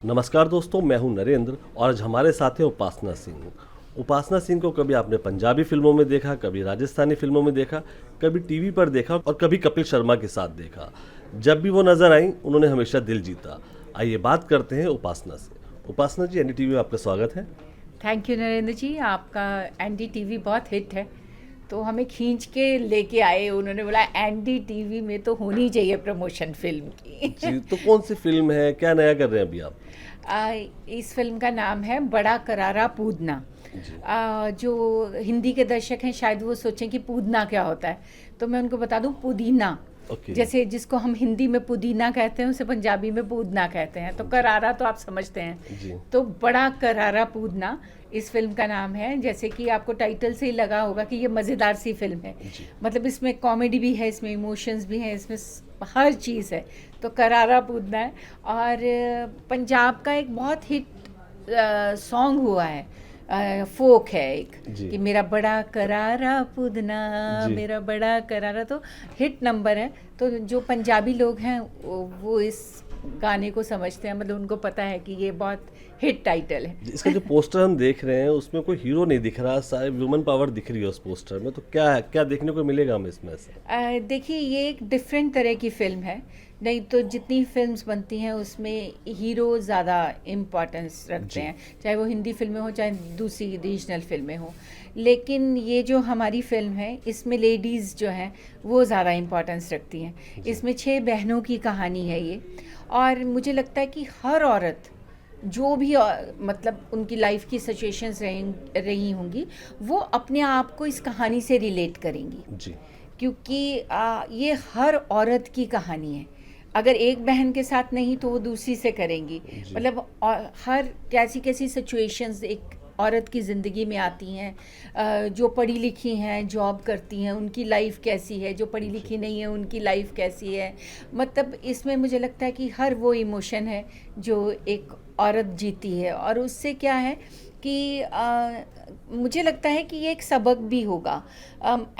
नमस्कार दोस्तों, मैं हूं नरेंद्र और आज हमारे साथ हैं उपासना सिंह। उपासना सिंह को कभी आपने पंजाबी फिल्मों में देखा, कभी राजस्थानी फिल्मों में देखा, कभी टीवी पर देखा और कभी कपिल शर्मा के साथ देखा। जब भी वो नजर आई उन्होंने हमेशा दिल जीता। आइए बात करते हैं उपासना से। उपासना जी, एनडीटीवी में आपका स्वागत है। थैंक यू नरेंद्र जी। आपका एनडीटीवी बहुत हिट है, तो हमें खींच के लेके आए। उन्होंने बोला एनडीटीवी में तो होनी चाहिए प्रमोशन फिल्म की। जी, तो कौन सी फिल्म है, क्या नया कर रहे हैं अभी आप? इस फिल्म का नाम है बड़ा करारा पूदना। जो हिंदी के दर्शक हैं शायद वो सोचें कि पूदना क्या होता है, तो मैं उनको बता दूं पुदीना। ओके। जैसे जिसको हम हिंदी में पुदीना कहते हैं उसे पंजाबी में पूदना कहते हैं, तो करारा तो आप समझते हैं। जी। तो बड़ा करारा पूदना इस फिल्म का नाम है। जैसे कि आपको टाइटल से ही लगा होगा कि ये मज़ेदार सी फिल्म है। जी। मतलब इसमें कॉमेडी भी है, इसमें इमोशंस भी हैं, इसमें हर चीज़ है। तो करारा पूदना है। और पंजाब का एक बहुत हिट सॉन्ग हुआ है, फोक है एक, जी। कि मेरा बड़ा करारा पूदना, जी। मेरा बड़ा करारा, तो हिट नंबर है। तो जो पंजाबी लोग हैं वो इस गाने को समझते हैं, मतलब उनको पता है कि ये बहुत हिट टाइटल है। इसका जो पोस्टर हम देख रहे हैं उसमें कोई हीरो नहीं दिख रहा, सारे वुमेन पावर दिख रही है उस पोस्टर में, तो क्या है, क्या देखने को मिलेगा हमें इसमें ऐसा? देखिए, ये एक डिफरेंट तरह की फिल्म है। नहीं तो जितनी फिल्म्स बनती हैं उसमें हीरो ज़्यादा इम्पोर्टेंस रखते हैं, चाहे वो हिंदी फिल्में हो चाहे दूसरी रीजनल फिल्में हो। लेकिन ये जो हमारी फिल्म है इसमें लेडीज़ जो हैं वो ज़्यादा इम्पोर्टेंस रखती हैं। इसमें 6 बहनों की कहानी है ये। और मुझे लगता है कि हर औरत जो भी मतलब उनकी लाइफ की सिचुएशंस रही होंगी, वो अपने आप को इस कहानी से रिलेट करेंगी। जी। क्योंकि ये हर औरत की कहानी है। अगर एक बहन के साथ नहीं तो वो दूसरी से करेंगी। जी। मतलब हर कैसी कैसी सिचुएशंस एक औरत की ज़िंदगी में आती हैं। जो पढ़ी लिखी हैं जॉब करती हैं उनकी लाइफ कैसी है, जो पढ़ी लिखी नहीं है उनकी लाइफ कैसी है। मतलब इसमें मुझे लगता है कि हर वो इमोशन है जो एक औरत जीती है। और उससे क्या है कि मुझे लगता है कि ये एक सबक भी होगा।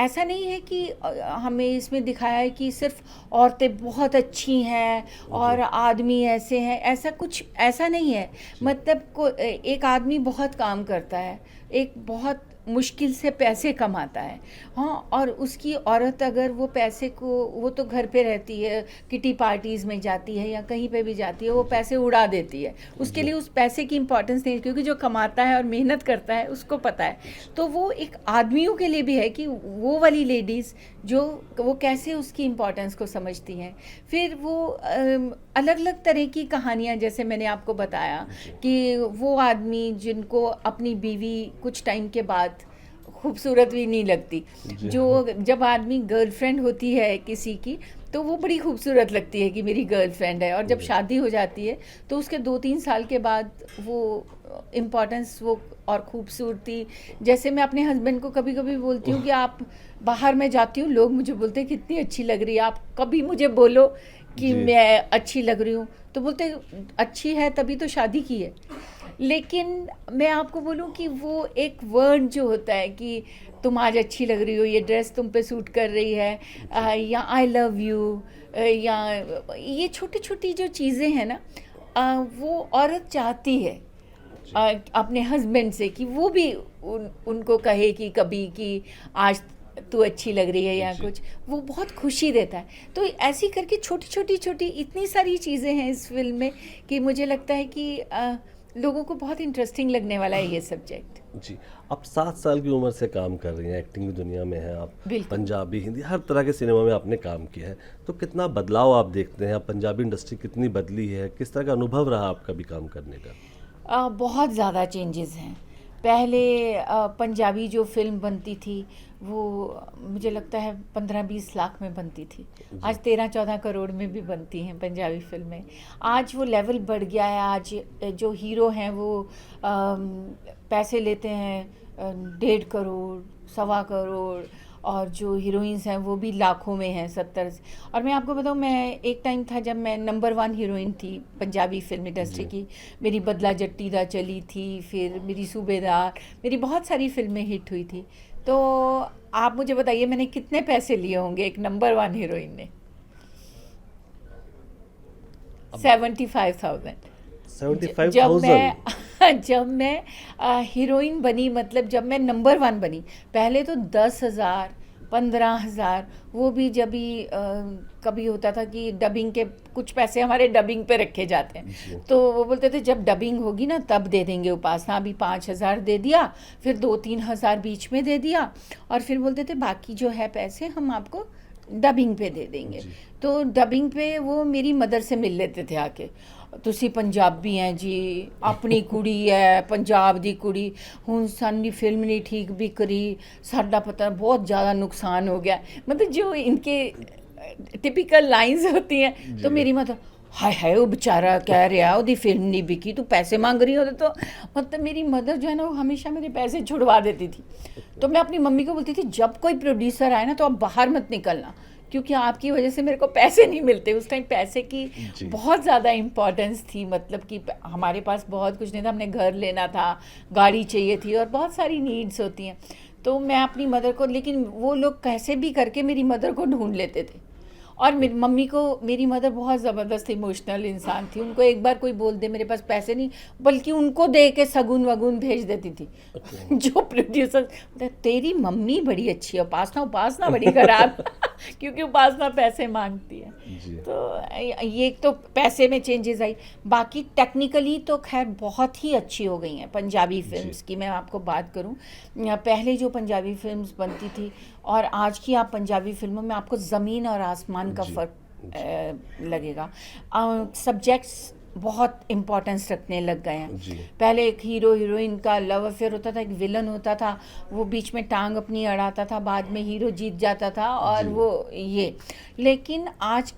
ऐसा नहीं है कि हमें इसमें दिखाया है कि सिर्फ औरतें बहुत अच्छी हैं और आदमी ऐसे हैं, ऐसा कुछ ऐसा नहीं है। मतलब एक आदमी बहुत काम करता है, एक बहुत मुश्किल से पैसे कमाता है, हाँ, और उसकी औरत अगर वो पैसे को, वो तो घर पे रहती है, किटी पार्टीज़ में जाती है या कहीं पे भी जाती है, वो पैसे उड़ा देती है। उसके लिए उस पैसे की इम्पोर्टेंस नहीं, क्योंकि जो कमाता है और मेहनत करता है उसको पता है। तो वो एक आदमियों के लिए भी है कि वो वाली लेडीज़ जो वो कैसे उसकी इम्पोर्टेंस को समझती हैं। फिर वो अलग अलग तरह की कहानियाँ, जैसे मैंने आपको बताया कि वो आदमी जिनको अपनी बीवी कुछ टाइम के बाद खूबसूरत भी नहीं लगती, जो जब आदमी गर्लफ्रेंड होती है किसी की तो वो बड़ी खूबसूरत लगती है कि मेरी गर्लफ्रेंड है, और जब शादी हो जाती है तो उसके 2-3 साल के बाद वो इम्पोर्टेंस वो और खूबसूरती, जैसे मैं अपने हस्बैंड को कभी कभी बोलती हूँ कि आप बाहर में जाती हूँ, लोग मुझे बोलते हैं कितनी अच्छी लग रही है, आप कभी मुझे बोलो कि मैं अच्छी लग रही हूँ, तो बोलते अच्छी है तभी तो शादी की है। लेकिन मैं आपको बोलूं कि वो एक वर्ड जो होता है कि तुम आज अच्छी लग रही हो, ये ड्रेस तुम पे सूट कर रही है, या आई लव यू, या ये छोटी छोटी जो चीज़ें हैं ना, वो औरत चाहती है अपने हस्बैंड से कि वो भी उनको कहे कि कभी कि आज तू अच्छी लग रही है या कुछ, वो बहुत खुशी देता है। तो ऐसी करके छोटी छोटी इतनी सारी चीज़ें हैं इस फिल्म में कि मुझे लगता है कि लोगों को बहुत इंटरेस्टिंग लगने वाला है ये सब्जेक्ट। जी। आप 7 साल की उम्र से काम कर रही हैं, एक्टिंग की दुनिया में हैं आप। बिल्कुल। पंजाबी, हिंदी, हर तरह के सिनेमा में आपने काम किया है, तो कितना बदलाव आप देखते हैं? आप पंजाबी इंडस्ट्री कितनी बदली है, किस तरह का अनुभव रहा आपका भी काम करने का? बहुत ज़्यादा चेंजेस हैं। पहले पंजाबी जो फिल्म बनती थी वो मुझे लगता है 15-20 लाख में बनती थी। आज 13-14 करोड़ में भी बनती हैं पंजाबी फिल्में। आज वो लेवल बढ़ गया है। आज जो हीरो हैं वो पैसे लेते हैं 1.5 करोड़, 1.25 करोड़, और जो हीरोइंस हैं वो भी लाखों में हैं, 70 से। और मैं आपको बताऊं, मैं एक टाइम था जब मैं नंबर 1 हीरोइन थी पंजाबी फिल्म इंडस्ट्री की। मेरी बदला जट्टी दा चली थी, फिर मेरी सूबेदार, मेरी बहुत सारी फिल्में हिट हुई थी। तो आप मुझे बताइए मैंने कितने पैसे लिए होंगे एक नंबर 1 हीरोइन ने? 75,000। 75,000। जब मैं हीरोइन बनी, मतलब जब मैं नंबर 1 बनी, पहले तो 10,000, 15,000, वो भी जब भी कभी होता था कि डबिंग के कुछ पैसे हमारे डबिंग पे रखे जाते हैं, तो वो बोलते थे जब डबिंग होगी ना तब दे देंगे उपासना। अभी 5,000 दे दिया, फिर 2-3 हज़ार बीच में दे दिया, और फिर बोलते थे बाकी जो है पैसे हम आपको डबिंग पे दे देंगे। तो डबिंग पे वो मेरी मदर से मिल लेते थे आके, ਤੁਸੀਂ ਪੰਜਾਬੀ हैं जी, अपनी कुड़ी है पंजाब दी कुड़ी, हुण साडी फिल्म नहीं ठीक बिक रही, साडा पता बहुत ज़्यादा नुकसान हो गया। मतलब जो इनके टिपिकल लाइंस होती हैं, तो मेरी मदर हाय हाय वो बेचारा कह रहा ओदी फिल्म नहीं बिकी, तू पैसे मांग रही हो। तो मतलब मेरी मदर जो है ना वो हमेशा मेरे पैसे छुड़वा देती थी। तो मैं अपनी मम्मी को बोलती थी जब कोई प्रोड्यूसर आए ना तो आप बाहर मत निकलना, क्योंकि आपकी वजह से मेरे को पैसे नहीं मिलते। उस टाइम पैसे की बहुत ज़्यादा इम्पोर्टेंस थी, मतलब कि हमारे पास बहुत कुछ नहीं था, हमने घर लेना था, गाड़ी चाहिए थी, और बहुत सारी नीड्स होती हैं। तो मैं अपनी मदर को, लेकिन वो लोग कैसे भी करके मेरी मदर को ढूंढ लेते थे। और मेरी मम्मी को, मेरी मदर बहुत ज़बरदस्त इमोशनल इंसान थी, उनको एक बार कोई बोल दे मेरे पास पैसे नहीं, बल्कि उनको दे के सगुन वगुन भेज देती थी। जो प्रोड्यूसर, तेरी मम्मी बड़ी अच्छी है, उपासना उपासना बड़ी खराब क्योंकि उपासना पैसे मांगती है। तो ये एक तो पैसे में चेंजेस आई, बाकी टेक्निकली तो खैर बहुत ही अच्छी हो गई हैं पंजाबी फिल्म्स की। मैं आपको बात करूं, पहले जो पंजाबी फिल्म्स बनती थी और आज की आप पंजाबी फिल्मों में आपको ज़मीन और आसमान का फ़र्क लगेगा। सब्जेक्ट्स बहुत इम्पोर्टेंस रखने लग गए हैं। पहले एक हीरो हीरोइन का लव अफेयर होता था, एक विलन होता था, वो बीच में टांग अपनी अड़ाता था, बाद में हीरो जीत जाता था, और वो ये। लेकिन आज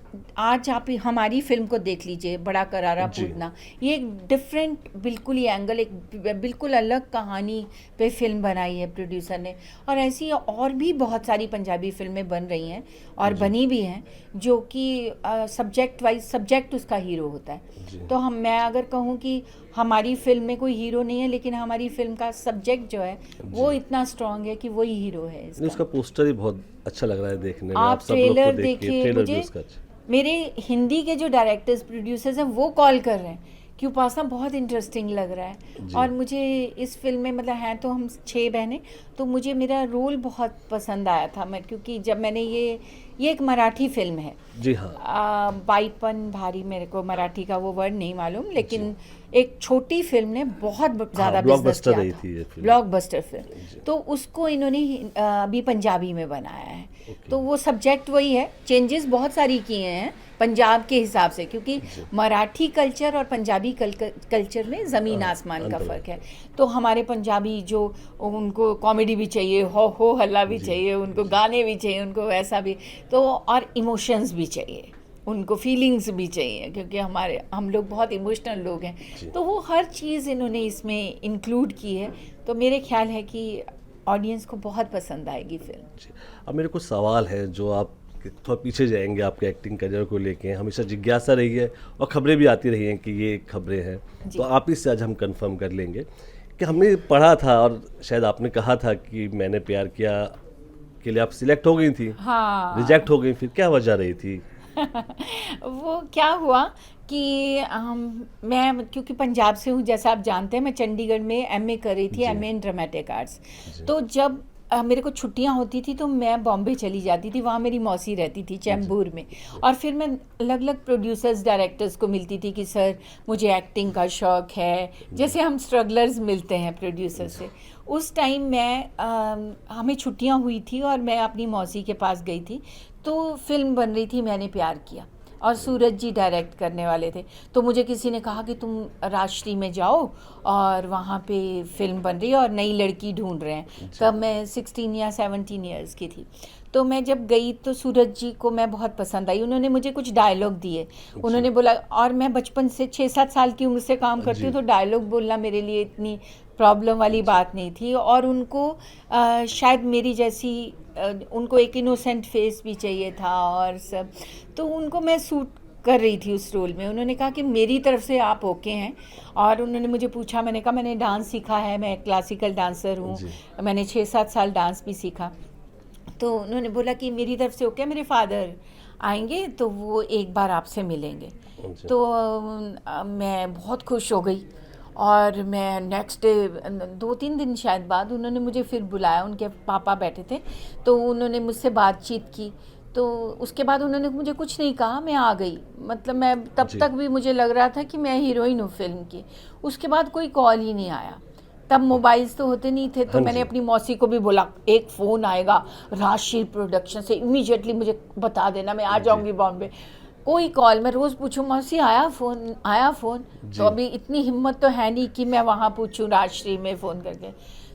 आप हमारी फिल्म को देख लीजिए, बड़ा करारा पूतना, ये एक डिफरेंट बिल्कुल ही एंगल, एक बिल्कुल अलग कहानी पे फिल्म बनाई है प्रोड्यूसर ने। और ऐसी और भी बहुत सारी पंजाबी फिल्में बन रही हैं और बनी भी हैं, जो कि सब्जेक्ट वाइज, सब्जेक्ट उसका हीरो होता है। तो मैं अगर कहूँ कि हमारी फिल्म में कोई हीरो नहीं है, लेकिन हमारी फिल्म का सब्जेक्ट जो है वो इतना स्ट्रांग है कि वही हीरो है इसका। उसका पोस्टर ही बहुत अच्छा लग रहा है देखने में। आप सब लोग को ट्रेलर देखिए, देखिए। ट्रेलर भी मुझे उसका अच्छा। मेरे हिंदी के जो डायरेक्टर्स प्रोड्यूसर्स हैं वो कॉल कर रहे हैं कि उपासना बहुत इंटरेस्टिंग लग रहा है, और मुझे इस फिल्म में, मतलब हैं तो हम 6 बहनें, तो मुझे मेरा रोल बहुत पसंद आया था। मैं, क्योंकि जब मैंने ये एक मराठी फिल्म है, जी हाँ, बाईपन भारी, मेरे को मराठी का वो वर्ड नहीं मालूम, लेकिन एक छोटी फिल्म ने बहुत ज़्यादा बिजनेस किया रही था, थी ये फिल्म, ब्लॉकबस्टर फिल्म। तो उसको इन्होंने अभी पंजाबी में बनाया है। तो वो सब्जेक्ट वही है, चेंजेस बहुत सारी किए हैं पंजाब के हिसाब से, क्योंकि मराठी कल्चर और पंजाबी कल्चर में ज़मीन आसमान का फ़र्क है। तो हमारे पंजाबी जो, उनको कॉमेडी भी चाहिए, हो हल्ला भी चाहिए, उनको गाने भी चाहिए, उनको वैसा भी, तो और इमोशंस भी चाहिए, उनको फीलिंग्स भी चाहिए, क्योंकि हम लोग बहुत इमोशनल लोग हैं। तो वो हर चीज़ इन्होंने इसमें इंक्लूड की है। तो मेरे ख्याल है कि ऑडियंस को बहुत पसंद आएगी फिल्म। अब मेरे कुछ सवाल है जो आप थोड़ा पीछे जाएंगे आपके एक्टिंग करियर को लेके। हमेशा जिज्ञासा रही है और खबरें भी आती रही हैं कि ये खबरें हैं, तो आप इससे आज हम कंफर्म कर लेंगे कि हमने पढ़ा था और शायद आपने कहा था कि मैंने प्यार किया के लिए आप सिलेक्ट हो गई थी, हाँ, रिजेक्ट हो गई, फिर क्या वजह रही थी? वो क्या हुआ कि मैं, क्योंकि पंजाब से हूँ जैसा आप जानते हैं, मैं चंडीगढ़ में एमए कर रही थी, एमए इन ड्रामेटिक आर्ट्स। तो जब मेरे को छुट्टियां होती थी तो मैं बॉम्बे चली जाती थी, वहाँ मेरी मौसी रहती थी चैम्बूर में, और फिर मैं अलग अलग प्रोड्यूसर्स, डायरेक्टर्स को मिलती थी कि सर मुझे एक्टिंग का शौक है, जैसे हम स्ट्रगलर्स मिलते हैं प्रोड्यूसर से। उस टाइम हमें छुट्टियां हुई थी और मैं अपनी मौसी के पास गई थी, तो फिल्म बन रही थी मैंने प्यार किया, और सूरज जी डायरेक्ट करने वाले थे। तो मुझे किसी ने कहा कि तुम राजश्री में जाओ और वहाँ पे फिल्म बन रही है और नई लड़की ढूंढ रहे हैं। तब मैं 16 या 17 ईयर्स की थी। तो मैं जब गई तो सूरज जी को मैं बहुत पसंद आई, उन्होंने मुझे कुछ डायलॉग दिए, उन्होंने बोला, और मैं बचपन से 6-7 साल की उम्र से काम करती हूँ, तो डायलॉग बोलना मेरे लिए इतनी प्रॉब्लम वाली बात नहीं थी। और उनको शायद मेरी जैसी, उनको एक इनोसेंट फेस भी चाहिए था और सब, तो उनको मैं सूट कर रही थी उस रोल में। उन्होंने कहा कि मेरी तरफ से आप ओके हैं, और उन्होंने मुझे पूछा, मैंने कहा मैंने डांस सीखा है, मैं क्लासिकल डांसर हूँ, मैंने 6-7 साल डांस भी सीखा। तो उन्होंने बोला कि मेरी तरफ से ओके। मेरे फादर आएंगे तो वो एक बार आपसे मिलेंगे। जी। तो मैं बहुत खुश हो गई, और मैं नेक्स्ट डे 2-3 दिन शायद बाद उन्होंने मुझे फिर बुलाया, उनके पापा बैठे थे तो उन्होंने मुझसे बातचीत की। तो उसके बाद उन्होंने मुझे कुछ नहीं कहा, मैं आ गई। मतलब मैं तब जी। तक भी मुझे लग रहा था कि मैं हीरोइन हूँ फिल्म की। उसके बाद कोई कॉल ही नहीं आया। तब मोबाइल्स तो होते नहीं थे, तो हाँ मैंने जी। अपनी मौसी को भी बोला एक फ़ोन आएगा राजश्री प्रोडक्शन से, इमीडिएटली मुझे बता देना, मैं आ जी। जाऊंगी बॉम्बे। कोई कॉल, मैं रोज़ पूछूं मौसी आया फ़ोन, आया फ़ोन। तो जी। अभी इतनी हिम्मत तो है नहीं कि मैं वहाँ पूछूं राजश्री में फ़ोन करके।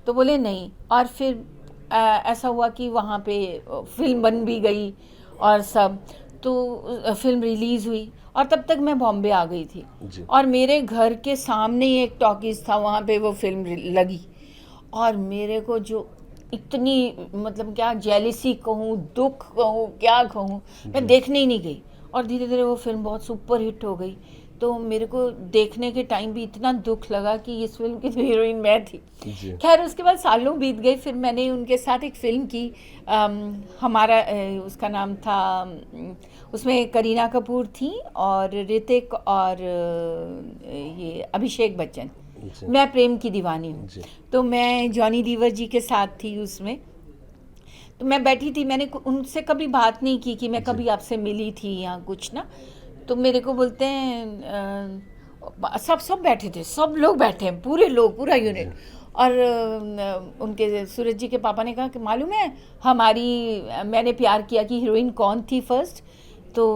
तो बोले नहीं। और फिर ऐसा हुआ कि वहाँ पे फिल्म बन भी गई और सब। तो फिल्म रिलीज़ हुई और तब तक मैं बॉम्बे आ गई थी। जी। और मेरे घर के सामने ही एक टॉकीज़ था, वहाँ पे वो फिल्म लगी। और मेरे को जो इतनी, मतलब क्या जेलिसी कहूँ, दुख कहूँ, क्या कहूँ, मैं जी। देखने ही नहीं गई। और धीरे धीरे वो फिल्म बहुत सुपर हिट हो गई। तो मेरे को देखने के टाइम भी इतना दुख लगा कि इस फिल्म की तो हीरोइन मैं थी। जी। खैर उसके बाद सालों बीत गए, फिर मैंने उनके साथ एक फ़िल्म की। हमारा उसका नाम था, उसमें करीना कपूर थी और ऋतिक और ये अभिषेक बच्चन। जी। मैं प्रेम की दीवानी हूँ। जी। तो मैं जॉनी लीवर जी के साथ थी उसमें। तो मैं बैठी थी, मैंने उनसे कभी बात नहीं की कि मैं जी। कभी आपसे मिली थी या कुछ ना। तो मेरे को बोलते हैं सब सब बैठे थे, सब लोग बैठे हैं, पूरे लोग, पूरा जी। यूनिट। और उनके सूरज जी के पापा ने कहा कि मालूम है हमारी मैंने प्यार किया की हीरोइन कौन थी फर्स्ट। तो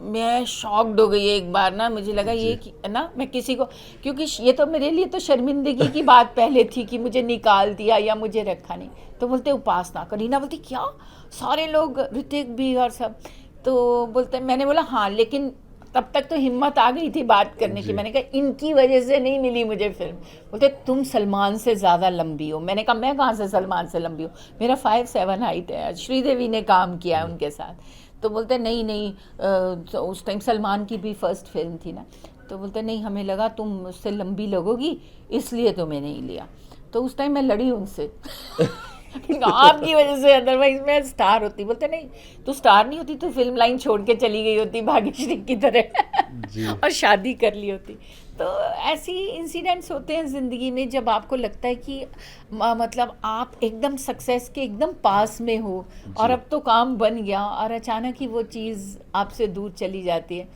मैं शॉक्ड हो गई एक बार ना, मुझे लगा ये जी। ना मैं किसी को, क्योंकि ये तो मेरे लिए तो शर्मिंदगी की बात पहले थी कि मुझे निकाल दिया या मुझे रखा नहीं। तो बोलते उपासना, करीना बोलती क्या, सारे लोग, ऋतिक भी और सब। तो बोलते, मैंने बोला हाँ, लेकिन तब तक तो हिम्मत आ गई थी बात करने की। जी। मैंने कहा इनकी वजह से नहीं मिली मुझे फिल्म। बोलते तुम सलमान से ज़्यादा लंबी हो। मैंने कहा मैं कहाँ से सलमान से लंबी हूँ, मेरा 5'7" हाइट है। श्रीदेवी ने काम किया है उनके साथ। तो बोलते नहीं नहीं, तो उस टाइम सलमान की भी फर्स्ट फिल्म थी ना। तो बोलते नहीं, हमें लगा तुम मुझसे लंबी लगोगी इसलिए तुम्हें नहीं लिया। तो उस टाइम मैं लड़ी उनसे आपकी वजह से, अदरवाइज मैं स्टार होती। बोलते नहीं, तू स्टार नहीं होती, तू फिल्म लाइन छोड़ के चली गई होती भाग्यश्री की तरह जी। और शादी कर ली होती। तो ऐसी इंसिडेंट्स होते हैं ज़िंदगी में जब आपको लगता है कि मतलब आप एकदम सक्सेस के एकदम पास में हो और जी। अब तो काम बन गया, और अचानक ही वो चीज़ आपसे दूर चली जाती है।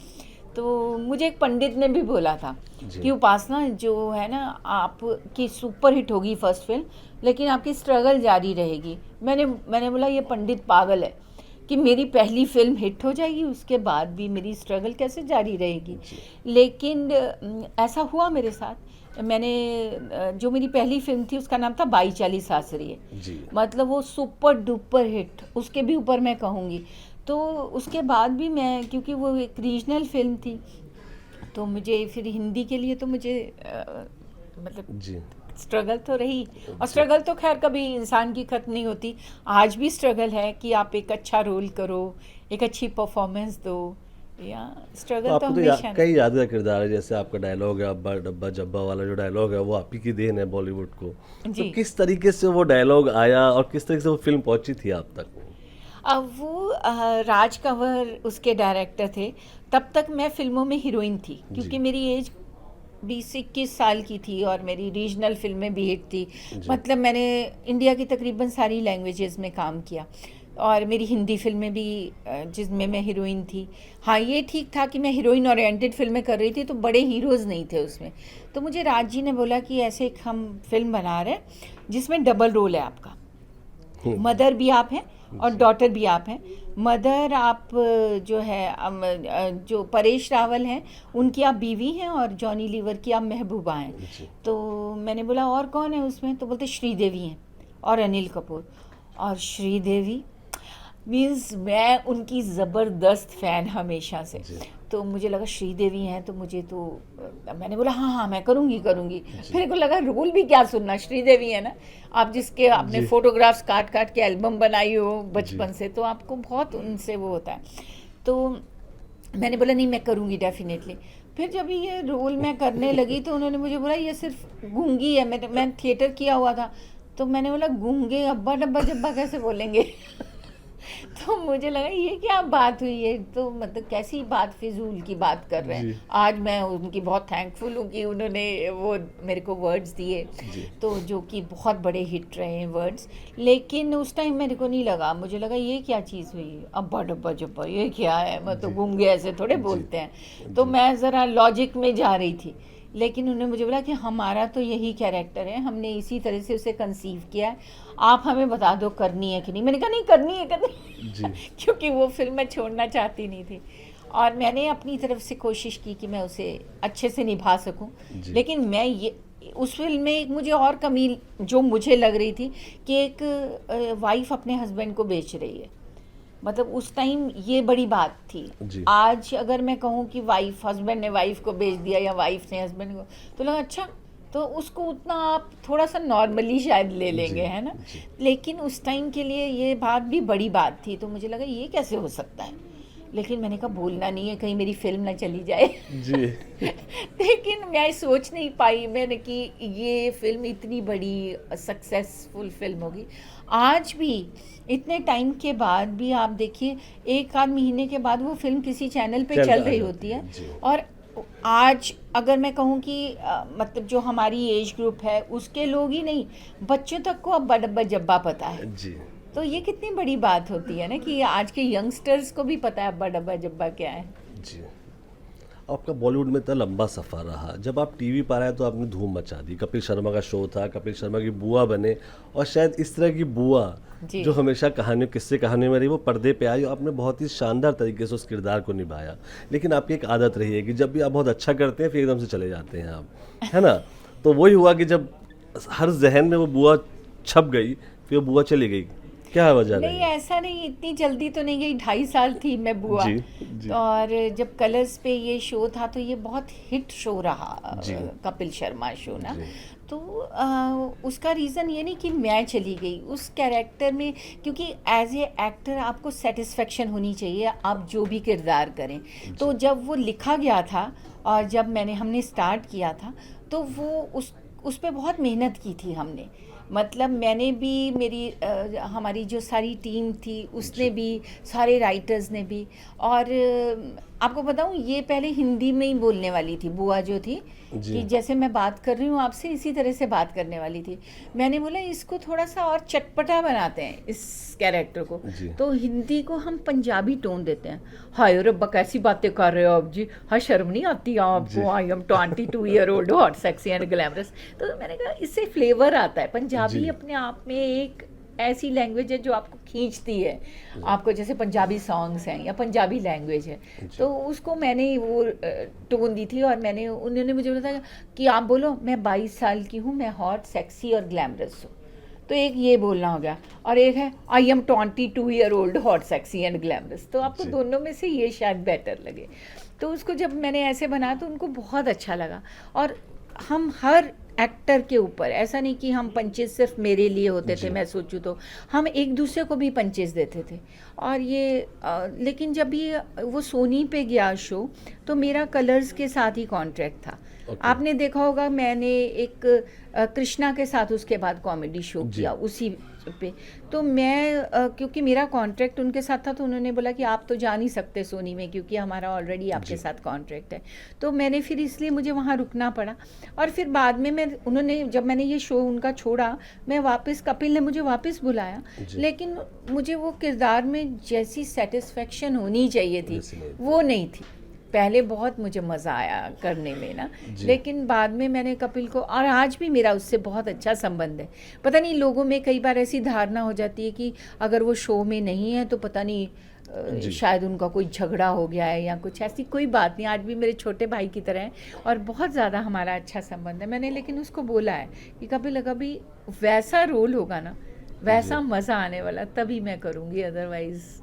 तो मुझे एक पंडित ने भी बोला था जी। कि उपासना जो है ना, आपकी सुपर हिट होगी फर्स्ट फिल्म, लेकिन आपकी स्ट्रगल जारी रहेगी। मैंने बोला ये पंडित पागल है कि मेरी पहली फिल्म हिट हो जाएगी उसके बाद भी मेरी स्ट्रगल कैसे जारी रहेगी। जी। लेकिन ऐसा हुआ मेरे साथ। मैंने जो मेरी पहली फिल्म थी उसका नाम था बाई चाली सासरी है। जी। मतलब वो सुपर डुपर हिट, उसके भी ऊपर मैं कहूँगी। तो उसके बाद भी मैं, क्योंकि वो एक रीजनल फिल्म थी, तो मुझे फिर हिंदी के लिए तो मुझे मतलब जी। स्ट्रगल तो रही। और जी। स्ट्रगल तो खैर कभी इंसान की ख़त्म नहीं होती। आज भी स्ट्रगल है कि आप एक अच्छा रोल करो, एक अच्छी परफॉर्मेंस दो, या तो स्ट्रगल तो आपको तो हमेशा। कई यादगार किरदार है, जैसे आपका डायलॉग है अब्बा डब्बा जब्बा वाला जो डायलॉग है वो आप ही की देन है बॉलीवुड को। तो जी। किस तरीके से वो डायलॉग आया और किस तरीके से वो फिल्म पहुंची थी आप तक? अब वो राज कंवर उसके डायरेक्टर थे। तब तक मैं फिल्मों में हीरोइन थी, क्योंकि जी। मेरी एज 20-21 साल की थी और मेरी रीजनल फिल्में भी हिट थी। जी। मतलब मैंने इंडिया की तकरीबन सारी लैंग्वेजेस में काम किया, और मेरी हिंदी फिल्में भी जिसमें मैं हीरोइन थी। हाँ, ये ठीक था कि मैं हीरोइन ओरिएंटेड फिल्में कर रही थी, तो बड़े हीरोज़ नहीं थे उसमें। तो मुझे राज जी ने बोला कि ऐसे एक हम फिल्म बना रहे हैं जिसमें डबल रोल है आपका, मदर भी आप हैं और डॉटर भी आप हैं। मदर आप जो है जो परेश रावल हैं उनकी आप बीवी हैं, और जॉनी लीवर की आप महबूबा हैं। जी। तो मैंने बोला और कौन है उसमें, तो बोलते श्रीदेवी हैं और अनिल कपूर। और श्रीदेवी मीन्स मैं उनकी ज़बरदस्त फ़ैन हमेशा से। जी। तो मुझे लगा श्रीदेवी हैं तो मुझे तो मैंने बोला हाँ हाँ मैं करूँगी। मेरे को लगा रोल भी क्या सुनना, श्रीदेवी है ना, आप जिसके आपने जी। फ़ोटोग्राफ्स काट काट के एल्बम बनाई हो जी। बचपन से, तो आपको बहुत उनसे वो होता है। तो मैंने बोला नहीं मैं करूँगी डेफिनेटली। फिर जब ये रोल मैं करने लगी तो उन्होंने मुझे बोला ये सिर्फ गूंगी है। मैं थिएटर किया हुआ था, तो मैंने बोला गूंगे अब्बा डब्बा जब्बा कैसे बोलेंगे तो मुझे लगा ये क्या बात हुई है, तो मतलब कैसी बात, फिजूल की बात कर रहे जी। हैं। आज मैं उनकी बहुत थैंकफुल हूँ कि उन्होंने वो मेरे को वर्ड्स दिए, जी। तो जो कि बहुत बड़े हिट रहे हैं वर्ड्स। लेकिन उस टाइम मेरे को नहीं लगा, मुझे लगा ये क्या चीज़ हुई, अब्बा डब्बा जब्बा ये क्या है, मतलब जी। गूंगे ऐसे थोड़े जी। बोलते हैं। तो जी। मैं ज़रा लॉजिक में जा रही थी, लेकिन उन्होंने मुझे बोला कि हमारा तो यही कैरेक्टर है, हमने इसी तरह से उसे कंसीव किया है, आप हमें बता दो करनी है कि नहीं। मैंने कहा नहीं, करनी है, करनी जी। है। क्योंकि वो फिल्म मैं छोड़ना चाहती नहीं थी, और मैंने अपनी तरफ से कोशिश की कि मैं उसे अच्छे से निभा सकूं। जी। लेकिन मैं ये उस फिल्म में एक मुझे और कमी जो मुझे लग रही थी कि एक वाइफ अपने हस्बैंड को बेच रही है, मतलब उस टाइम ये बड़ी बात थी। जी। आज अगर मैं कहूँ कि वाइफ, हस्बैंड ने वाइफ को बेच दिया या वाइफ ने हस्बैंड को, तो लगा अच्छा, तो उसको उतना आप थोड़ा सा नॉर्मली शायद ले लेंगे, जी। है ना। जी। लेकिन उस टाइम के लिए ये बात भी बड़ी बात थी, तो मुझे लगा ये कैसे हो सकता है। लेकिन मैंने कहा बोलना नहीं है, कहीं मेरी फिल्म ना चली जाए। जी। लेकिन मैं सोच नहीं पाई मैंने कि ये फिल्म इतनी बड़ी सक्सेसफुल फिल्म होगी। आज भी इतने टाइम के बाद भी आप देखिए, एक आध महीने के बाद वो फिल्म किसी चैनल पे चैनल चल आ रही जाती होती है। है, जी। और आज अगर मैं कहूँ कि मतलब जो हमारी एज ग्रुप है उसके लोग ही नहीं, बच्चों तक को अब बड़ब्बा जब्बा पता है। जी। तो ये कितनी बड़ी बात होती है ना कि आज के यंगस्टर्स को भी पता है अब्बा डब्बा जब्बा क्या है। जी। आपका बॉलीवुड में इतना लंबा सफ़र रहा, जब आप टीवी पर आए तो आपने धूम मचा दी। कपिल शर्मा का शो था, कपिल शर्मा की बुआ बने, और शायद इस तरह की बुआ जी। जो हमेशा कहानियों, किस्से कहानियों में रही, वो पर्दे पे आई और आपने बहुत ही शानदार तरीके से उस किरदार को निभाया। लेकिन आपकी एक आदत रही है कि जब भी आप बहुत अच्छा करते हैं फिर एकदम से चले जाते हैं आप, है ना। तो वही हुआ कि जब हर जहन में वो बुआ छप गई, फिर वो बुआ चली गई, क्या वजह नहीं, रही? ऐसा नहीं, इतनी जल्दी तो नहीं गई, 2.5 साल थी मैं बुआ। जी। जी। और जब कलर्स पे ये शो था तो ये बहुत हिट शो रहा, जी। कपिल शर्मा शो ना। जी। तो उसका रीज़न ये नहीं कि मैं चली गई उस कैरेक्टर में, क्योंकि एज ए एक्टर आपको सेटिस्फेक्शन होनी चाहिए, आप जो भी किरदार करें। तो जब वो लिखा गया था और जब हमने स्टार्ट किया था, तो वो उस पे बहुत मेहनत की थी हमने। मतलब मैंने भी, हमारी जो सारी टीम थी उसने भी, सारे राइटर्स ने भी। और आपको बताऊं, ये पहले हिंदी में ही बोलने वाली थी बुआ जो थी, जी। कि जैसे मैं बात कर रही हूँ आपसे इसी तरह से बात करने वाली थी। मैंने बोला इसको थोड़ा सा और चटपटा बनाते हैं इस कैरेक्टर को, जी। तो हिंदी को हम पंजाबी टोन देते हैं। हाय रब्बा कैसी बातें कर रहे हो आप जी, हाँ शर्म नहीं आती जी। आपको, I am 22 year old, hot sexy and glamorous. तो मैंने कहा इससे फ्लेवर आता है। पंजाबी जी। अपने आप में एक ऐसी लैंग्वेज है जो आपको खींचती है, आपको जैसे पंजाबी सॉन्ग्स हैं या पंजाबी लैंग्वेज है। तो उसको मैंने वो टोन दी थी, और उन्होंने मुझे बताया कि आप बोलो मैं 22 साल की हूँ, मैं हॉट सेक्सी और ग्लैमरस हूँ। तो एक ये बोलना हो गया, और एक है I am 22 year old hot sexy and glamorous. तो आपको जी। दोनों में से ये शायद बेटर लगे। तो उसको जब मैंने ऐसे बनाया तो उनको बहुत अच्छा लगा। और हम हर एक्टर के ऊपर, ऐसा नहीं कि हम पंचेस सिर्फ मेरे लिए होते थे, मैं सोचूं तो हम एक दूसरे को भी पंचेस देते थे। और ये लेकिन जब ये वो सोनी पे गया शो, तो मेरा कलर्स के साथ ही कॉन्ट्रैक्ट था। आपने देखा होगा मैंने एक कृष्णा के साथ उसके बाद कॉमेडी शो किया उसी पे। तो मैं क्योंकि मेरा कॉन्ट्रैक्ट उनके साथ था, तो उन्होंने बोला कि आप तो जा नहीं सकते सोनी में, क्योंकि हमारा ऑलरेडी आपके साथ कॉन्ट्रैक्ट है। तो मैंने फिर इसलिए मुझे वहाँ रुकना पड़ा। और फिर बाद में जब मैंने ये शो उनका छोड़ा, मैं वापस, कपिल ने मुझे वापस बुलाया, लेकिन मुझे वो किरदार में जैसी सेटिस्फेक्शन होनी चाहिए थी वो नहीं थी। पहले बहुत मुझे मज़ा आया करने में ना, लेकिन बाद में मैंने कपिल को, और आज भी मेरा उससे बहुत अच्छा संबंध है। पता नहीं लोगों में कई बार ऐसी धारणा हो जाती है कि अगर वो शो में नहीं है तो पता नहीं शायद उनका कोई झगड़ा हो गया है या कुछ, ऐसी कोई बात नहीं। आज भी मेरे छोटे भाई की तरह है और बहुत ज़्यादा हमारा अच्छा संबंध है। मैंने लेकिन उसको बोला है कि कपिल कभी वैसा रोल होगा ना, वैसा मज़ा आने वाला, तभी मैं करूँगी, अदरवाइज़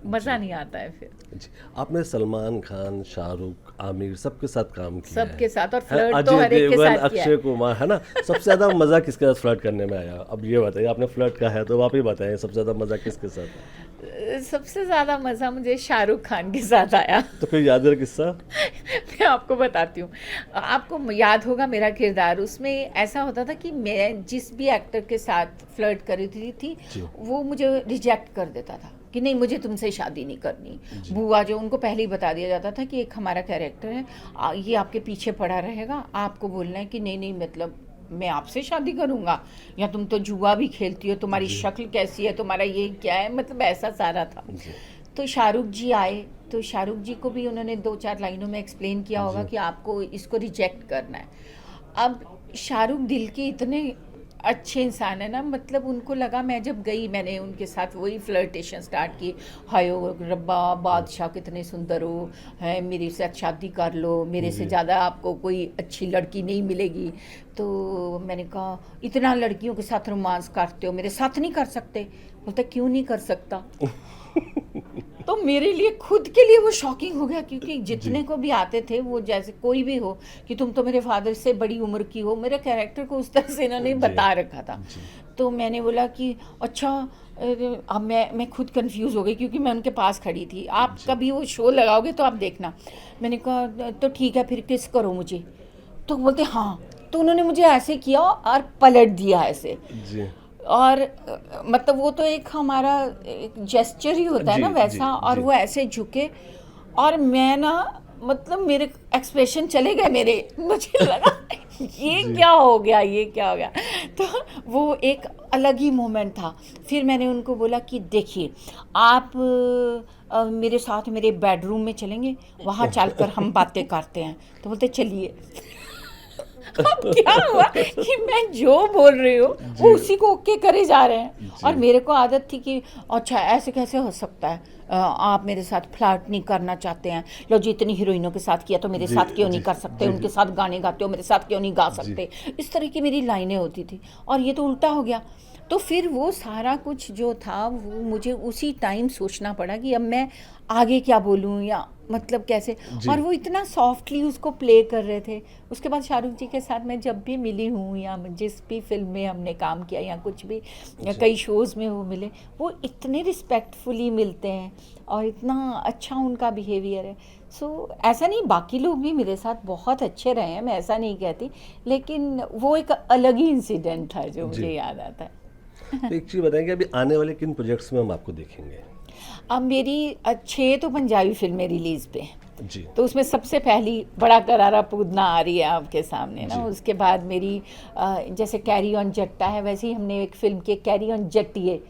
मज़ा नहीं आता है फिर। जी। आपने सलमान खान, शाहरुख, आमिर सबके साथ काम किया सबके है। साथ, और है, फ्लर्ट तो अजय हर एक के देवगन, साथ किया अक्षय है। कुमार, है ना। सबसे ज़्यादा मज़ा किसके साथ फ्लर्ट करने में आया? अब ये बताइए, आपने फ्लर्ट का है तो आप ही बताएं, सबसे ज़्यादा मज़ा किसके साथ? सबसे ज़्यादा मज़ा मुझे शाहरुख खान के साथ आया। तो कोई यादगार किस्सा? मैं आपको बताती हूँ। आपको याद होगा मेरा किरदार उसमें ऐसा होता था कि मैं जिस भी एक्टर के साथ फ्लर्ट कर रही थी जी। वो मुझे रिजेक्ट कर देता था कि नहीं, मुझे तुमसे शादी नहीं करनी। जी। बुआ जो, उनको पहले ही बता दिया जाता था कि एक हमारा कैरेक्टर है, ये आपके पीछे पड़ा रहेगा, आपको बोलना है कि नहीं नहीं, मतलब मैं आपसे शादी करूंगा, या तुम तो जुआ भी खेलती हो, तुम्हारी जी। शक्ल कैसी है, तुम्हारा ये क्या है, मतलब ऐसा सारा था। जी। तो शाहरुख जी आए, तो शाहरुख जी को भी उन्होंने 2-4 लाइनों में एक्सप्लेन किया होगा जी। कि आपको इसको रिजेक्ट करना है। अब शाहरुख दिल के इतने अच्छे इंसान है ना, मतलब उनको लगा, मैं जब गई मैंने उनके साथ वही फ्लर्टेशन स्टार्ट की, हाय ओ रब्बा, बादशाह कितने सुंदर हो, है मेरे साथ शादी कर लो, मेरे से जी। ज़्यादा आपको कोई अच्छी लड़की नहीं मिलेगी। तो मैंने कहा, इतना लड़कियों के साथ रोमांस करते हो, मेरे साथ नहीं कर सकते? बोलता क्यों नहीं कर सकता? तो मेरे लिए खुद के लिए वो शॉकिंग हो गया, क्योंकि जितने को भी आते थे वो जैसे कोई भी हो कि तुम तो मेरे फादर से बड़ी उम्र की हो, मेरे कैरेक्टर को उस तरह से इन्होंने जी। बता रखा था। जी। तो मैंने बोला कि अच्छा, अब मैं खुद कंफ्यूज हो गई, क्योंकि मैं उनके पास खड़ी थी। आप जी। कभी वो शो लगाओगे तो आप देखना। मैंने कहा तो ठीक है, फिर किस करो मुझे? तो बोलते हाँ। तो उन्होंने मुझे ऐसे किया और पलट दिया ऐसे, जी। और मतलब वो तो एक हमारा एक जेस्चर ही होता है जी। ना जी। वैसा, और जी। वो ऐसे झुके, और मैं ना, मतलब मेरे एक्सप्रेशन चले गए मेरे, मुझे लगा ये जी। क्या हो गया, ये क्या हो गया। तो वो एक अलग ही मोमेंट था। फिर मैंने उनको बोला कि देखिए, आप मेरे साथ मेरे बेडरूम में चलेंगे, वहाँ चलकर हम बातें करते हैं। तो बोलते चलिए। अब क्या हुआ कि मैं जो बोल रही हूँ वो जी। उसी को ओके करे जा रहे हैं। जी। और मेरे को आदत थी कि अच्छा ऐसे कैसे हो सकता है, आप मेरे साथ फ्लर्ट नहीं करना चाहते हैं, लो जी इतनी हीरोइनों के साथ किया तो मेरे जी। साथ क्यों जी। नहीं कर सकते, जी। उनके साथ गाने गाते हो, मेरे साथ क्यों नहीं गा जी। सकते। इस तरह की मेरी लाइनें होती थी, और ये तो उल्टा हो गया। तो फिर वो सारा कुछ जो था वो मुझे उसी टाइम सोचना पड़ा कि अब मैं आगे क्या बोलूँ, या मतलब कैसे। जी। और वो इतना सॉफ्टली उसको प्ले कर रहे थे। उसके बाद शाहरुख जी के साथ मैं जब भी मिली हूँ, या जिस भी फिल्म में हमने काम किया, या कुछ भी, या जी। कई शोज़ में वो मिले, वो इतने रिस्पेक्टफुली मिलते हैं, और इतना अच्छा उनका बिहेवियर है। सो ऐसा नहीं, बाकी लोग भी मेरे साथ बहुत अच्छे रहे हैं, मैं ऐसा नहीं कहती, लेकिन वो एक अलग ही इंसिडेंट था जो जी। मुझे याद आता है। तो एक चीज़ बताएंगे, अभी आने वाले किन प्रोजेक्ट्स में हम आपको देखेंगे? अब मेरी 6 तो पंजाबी फिल्में रिलीज़ पे हैं। जी। तो उसमें सबसे पहली बड़ा करारा पूतना आ रही है आपके सामने ना। जी। उसके बाद मेरी जैसे कैरी ऑन जट्टा है, वैसे ही हमने एक फिल्म की कैरी ऑन जट्टिए,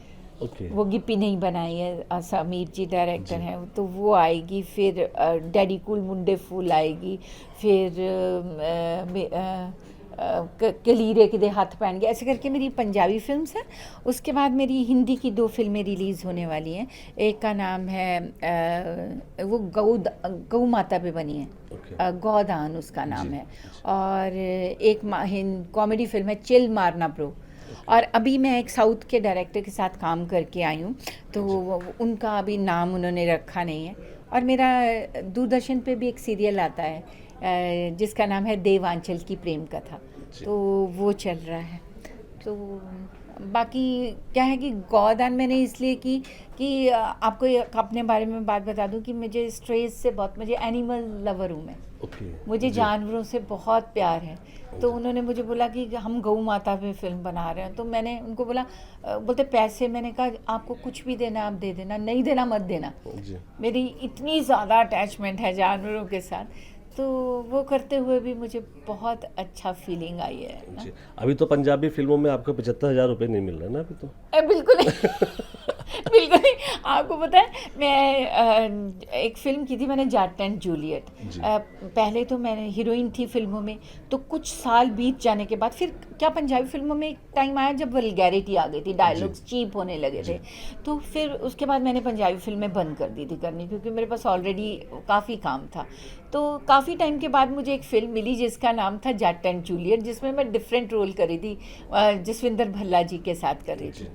ओके। वो गिप्पी नहीं बनाई है, समीर जी डायरेक्टर जी। हैं, तो वो आएगी। फिर डैडी कूल मुंडे फूल आएगी। फिर कलीरे के दे हाथ पहन गए, ऐसे करके मेरी पंजाबी फिल्म्स हैं। उसके बाद मेरी हिंदी की 2 फिल्में रिलीज़ होने वाली हैं। एक का नाम है वो गौ माता पे बनी है, ओके। गौदान उसका नाम जी। है। और एक कॉमेडी फिल्म है चिल मारना ब्रो। और अभी मैं एक साउथ के डायरेक्टर के साथ काम करके आई हूँ, तो उनका अभी नाम उन्होंने रखा नहीं है। और मेरा दूरदर्शन पे भी एक सीरियल आता है जिसका नाम है देवांचल की प्रेम कथा, जी। तो वो चल रहा है। तो बाकी क्या है कि गौदान मैंने इसलिए की कि आपको अपने बारे में बात बता दूं कि मुझे स्ट्रेस से बहुत, मुझे एनिमल लवर हूँ मैं, ओके। मुझे जी। जानवरों से बहुत प्यार है। तो उन्होंने मुझे बोला कि हम गौ माता पे फिल्म बना रहे हैं, तो मैंने उनको बोला, बोलते पैसे, मैंने कहा आपको कुछ भी देना आप दे देना, नहीं देना मत देना। जी। मेरी इतनी ज़्यादा अटैचमेंट है जानवरों के साथ, तो वो करते हुए भी मुझे बहुत अच्छा फीलिंग आई है ना। जी। अभी तो पंजाबी फिल्मों में आपको 75,000 रुपये नहीं मिल रहे ना अभी तो? बिल्कुल बिल्कुल नहीं। आपको पता है मैं एक फिल्म की थी मैंने, जाट एंड जूलियट। जी। पहले तो मैंने हीरोइन थी फिल्मों में, तो कुछ साल बीत जाने के बाद फिर क्या पंजाबी फिल्मों में एक टाइम आया जब वल्गैरिटी आ गई थी, डायलॉग्स चीप होने लगे थे। तो फिर उसके बाद मैंने पंजाबी फिल्में बंद कर दी थी करनी, क्योंकि मेरे पास ऑलरेडी काफ़ी काम था। तो काफ़ी टाइम के बाद मुझे एक फ़िल्म मिली जिसका नाम था जाट एंड जूलियट, जिसमें मैं डिफरेंट रोल करी थी, जसविंदर भल्ला जी के साथ कर रही थी।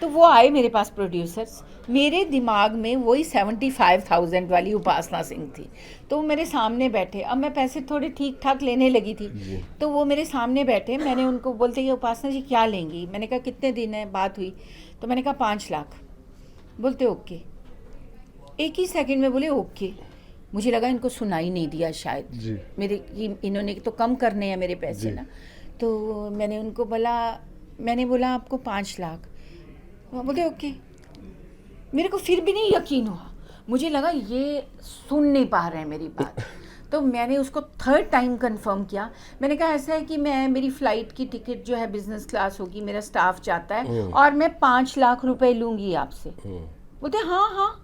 तो वो आए मेरे पास प्रोड्यूसर्स, मेरे दिमाग में वही 75,000 वाली उपासना सिंह थी। तो वो मेरे सामने बैठे, अब मैं पैसे थोड़े ठीक ठाक लेने लगी थी, तो वो मेरे सामने बैठे, मैंने उनको बोलते ये उपासना जी क्या लेंगी, मैंने कहा कितने दिन है बात हुई, तो मैंने कहा 5 लाख। बोलते ओके, एक ही सेकंड में बोले ओके। मुझे लगा इनको सुनाई नहीं दिया शायद जी। मेरे इन्होंने तो कम करने हैं मेरे पैसे जी। ना। तो मैंने उनको बोला, मैंने बोला आपको 5 लाख। वो बोलते ओके। मेरे को फिर भी नहीं यकीन हुआ, मुझे लगा ये सुन नहीं पा रहे हैं मेरी बात। तो मैंने उसको 3rd टाइम कंफर्म किया। मैंने कहा ऐसा है कि मेरी फ़्लाइट की टिकट जो है बिज़नेस क्लास होगी, मेरा स्टाफ चाहता है और मैं 5 लाख रुपए लूँगी आपसे। बोलते हाँ हाँ।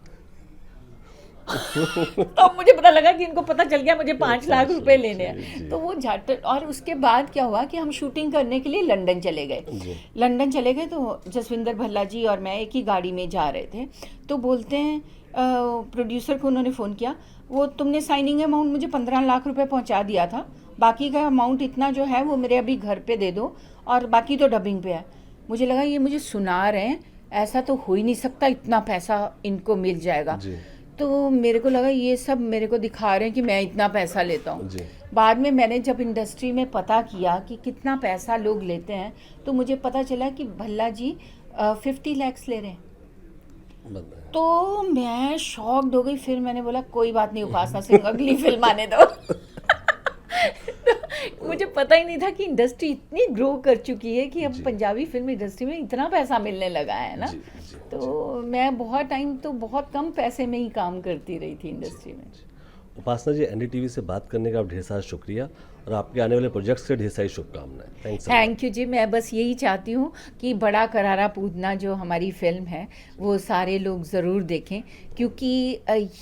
तो मुझे पता लगा कि इनको पता चल गया मुझे 5 लाख रुपए लेने हैं। तो वो झट, और उसके बाद क्या हुआ कि हम शूटिंग करने के लिए लंदन चले गए। लंदन चले गए तो जसविंदर भल्ला जी और मैं एक ही गाड़ी में जा रहे थे। तो बोलते हैं प्रोड्यूसर को उन्होंने फ़ोन किया, वो तुमने साइनिंग अमाउंट मुझे 15 लाख रुपए पहुंचा दिया था, बाकी का अमाउंट इतना जो है वो मेरे अभी घर पे दे दो और बाकी तो डबिंग पे है। मुझे लगा ये मुझे सुना रहे हैं, ऐसा तो हो ही नहीं सकता, इतना पैसा इनको मिल जाएगा। तो मेरे को लगा ये सब मेरे को दिखा रहे हैं कि मैं इतना पैसा लेता हूँ। बाद में मैंने जब इंडस्ट्री में पता किया कि कितना पैसा लोग लेते हैं, तो मुझे पता चला कि भल्ला जी 50 लाख ले रहे हैं। तो मैं शॉक्ड हो गई। फिर मैंने बोला कोई बात नहीं उपासना सिंह, अगली फिल्म आने दो। तो मुझे पता ही नहीं था कि इंडस्ट्री इतनी ग्रो कर चुकी है कि अब पंजाबी फिल्म इंडस्ट्री में इतना पैसा मिलने लगा है ना। तो मैं बहुत टाइम तो बहुत कम पैसे में ही काम करती रही थी इंडस्ट्री में। उपासना जी, एनडीटीवी से बात करने का ढेर सारा शुक्रिया और आपके आने वाले प्रोजेक्ट्स से ढेर सारी शुभकामनाएं। थैंक यू जी। मैं बस यही चाहती हूँ कि बड़ा करारा पूतना जो हमारी फिल्म है वो सारे लोग ज़रूर देखें, क्योंकि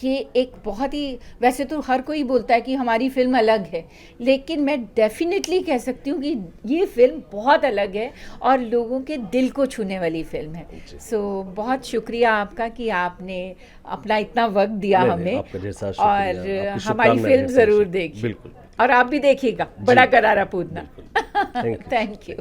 ये एक बहुत ही, वैसे तो हर कोई बोलता है कि हमारी फिल्म अलग है, लेकिन मैं डेफिनेटली कह सकती हूँ कि ये फिल्म बहुत अलग है और लोगों के दिल को छूने वाली फिल्म है। सो बहुत शुक्रिया आपका कि आपने अपना इतना वक्त दिया हमें, और हमारी फिल्म ज़रूर देखिए। बिल्कुल। और आप भी देखिएगा बड़ा करारा Putana. Thank you. Thank you.